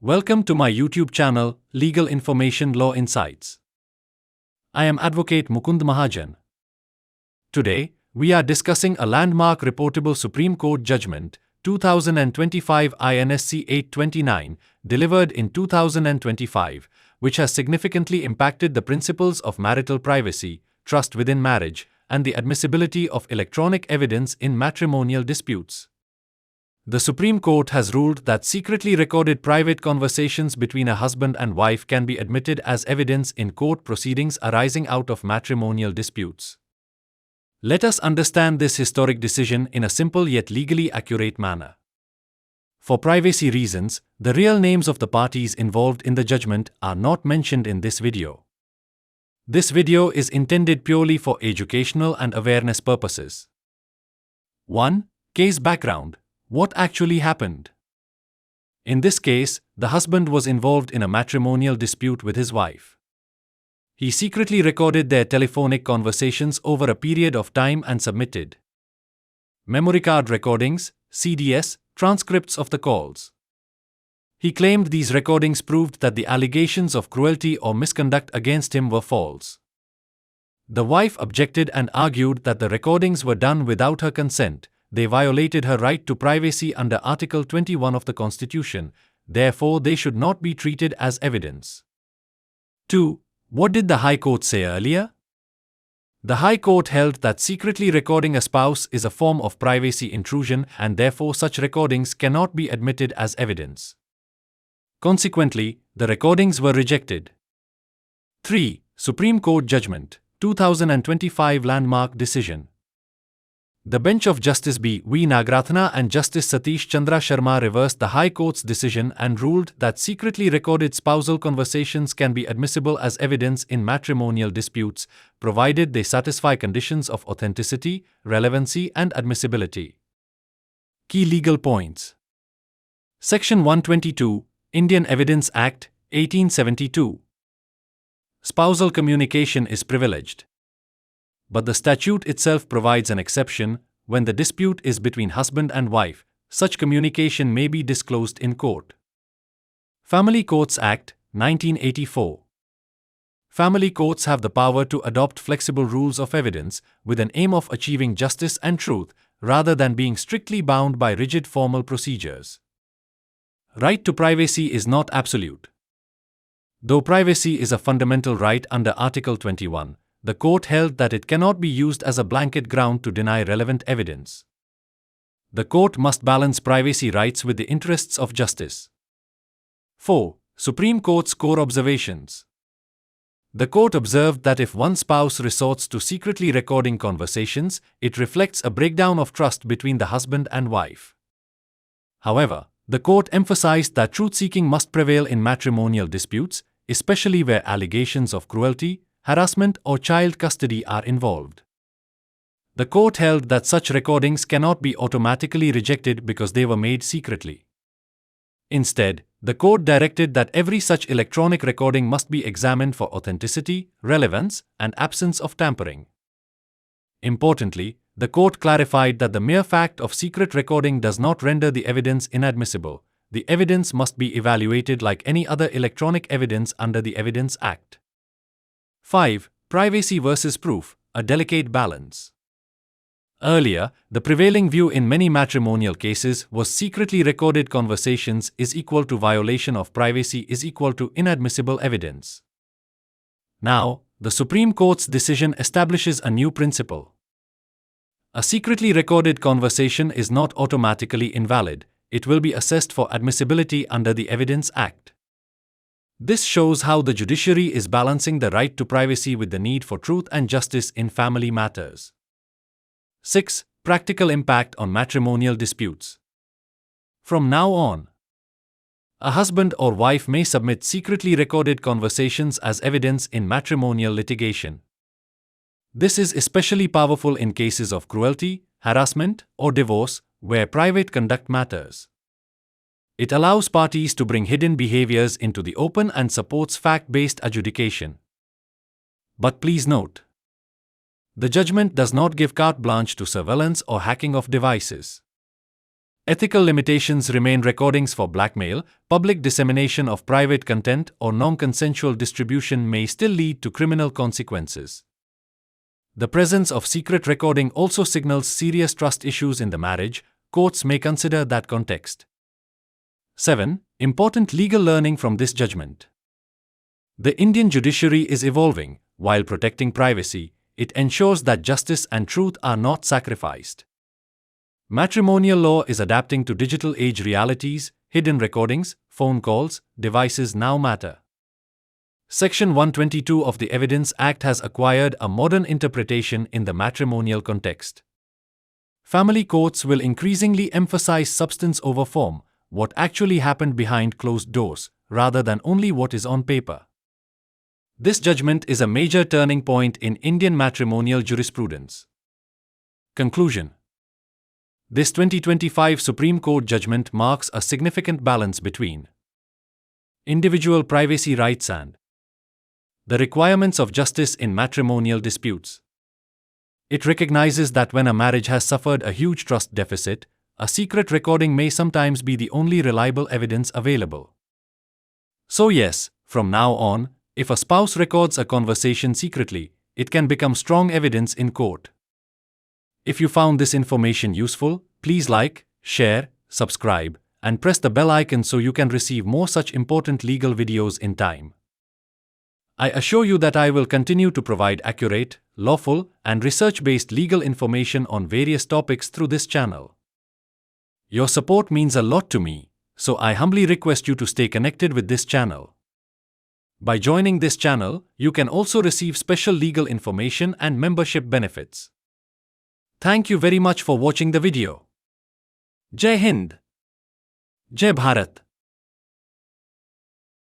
Welcome to my YouTube channel, Legal Information Law Insights. I am Advocate Mukund Mahajan. Today, we are discussing a landmark reportable Supreme Court judgment, 2025 INSC 829, delivered in 2025, which has significantly impacted the principles of marital privacy, trust within marriage, and the admissibility of electronic evidence in matrimonial disputes. The Supreme Court has ruled that secretly recorded private conversations between a husband and wife can be admitted as evidence in court proceedings arising out of matrimonial disputes. Let us understand this historic decision in a simple yet legally accurate manner. For privacy reasons, the real names of the parties involved in the judgment are not mentioned in this video. This video is intended purely for educational and awareness purposes. 1. Case background. What actually happened? In this case, the husband was involved in a matrimonial dispute with his wife. He secretly recorded their telephonic conversations over a period of time and submitted memory card recordings, CDs, transcripts of the calls. He claimed these recordings proved that the allegations of cruelty or misconduct against him were false. The wife objected and argued that the recordings were done without her consent. They violated her right to privacy under Article 21 of the Constitution, therefore they should not be treated as evidence. 2. What did the High Court say earlier? The High Court held that secretly recording a spouse is a form of privacy intrusion and therefore such recordings cannot be admitted as evidence. Consequently, the recordings were rejected. 3. Supreme Court Judgment, 2025 Landmark Decision. The bench of Justice B. V. Nagarathna and Justice Satish Chandra Sharma reversed the High Court's decision and ruled that secretly recorded spousal conversations can be admissible as evidence in matrimonial disputes, provided they satisfy conditions of authenticity, relevancy, and admissibility. Key legal points. Section 122, Indian Evidence Act, 1872. Spousal communication is privileged. But the statute itself provides an exception. When the dispute is between husband and wife, such communication may be disclosed in court. Family Courts Act, 1984. Family courts have the power to adopt flexible rules of evidence with an aim of achieving justice and truth, rather than being strictly bound by rigid formal procedures. Right to privacy is not absolute. Though privacy is a fundamental right under Article 21, the court held that it cannot be used as a blanket ground to deny relevant evidence. The court must balance privacy rights with the interests of justice. 4. Supreme Court's core observations. The court observed that if one spouse resorts to secretly recording conversations, it reflects a breakdown of trust between the husband and wife. However, the court emphasized that truth-seeking must prevail in matrimonial disputes, especially where allegations of cruelty, harassment, or child custody are involved. The court held that such recordings cannot be automatically rejected because they were made secretly. Instead, the court directed that every such electronic recording must be examined for authenticity, relevance, and absence of tampering. Importantly, the court clarified that the mere fact of secret recording does not render the evidence inadmissible. The evidence must be evaluated like any other electronic evidence under the Evidence Act. 5. Privacy versus proof, a delicate balance. Earlier, the prevailing view in many matrimonial cases was secretly recorded conversations is equal to violation of privacy is equal to inadmissible evidence. Now, the Supreme Court's decision establishes a new principle. A secretly recorded conversation is not automatically invalid. It will be assessed for admissibility under the Evidence Act. This shows how the judiciary is balancing the right to privacy with the need for truth and justice in family matters. 6. Practical impact on matrimonial disputes. From now on, a husband or wife may submit secretly recorded conversations as evidence in matrimonial litigation. This is especially powerful in cases of cruelty, harassment, or divorce, where private conduct matters. It allows parties to bring hidden behaviors into the open and supports fact-based adjudication. But please note, the judgment does not give carte blanche to surveillance or hacking of devices. Ethical limitations remain. Recordings for blackmail, public dissemination of private content, or non-consensual distribution may still lead to criminal consequences. The presence of secret recording also signals serious trust issues in the marriage. Courts may consider that context. 7. Important legal learning from this judgment. The Indian judiciary is evolving. While protecting privacy, it ensures that justice and truth are not sacrificed. Matrimonial law is adapting to digital age realities. Hidden recordings, phone calls, devices now matter. Section 122 of the Evidence Act has acquired a modern interpretation in the matrimonial context. Family courts will increasingly emphasize substance over form, what actually happened behind closed doors, rather than only what is on paper. This judgment is a major turning point in Indian matrimonial jurisprudence. Conclusion. This 2025 Supreme Court judgment marks a significant balance between individual privacy rights and the requirements of justice in matrimonial disputes. It recognizes that when a marriage has suffered a huge trust deficit, a secret recording may sometimes be the only reliable evidence available. So yes, from now on, if a spouse records a conversation secretly, it can become strong evidence in court. If you found this information useful, please like, share, subscribe, and press the bell icon so you can receive more such important legal videos in time. I assure you that I will continue to provide accurate, lawful, and research-based legal information on various topics through this channel. Your support means a lot to me, so I humbly request you to stay connected with this channel. By joining this channel, you can also receive special legal information and membership benefits. Thank you very much for watching the video. Jai Hind. Jai Bharat.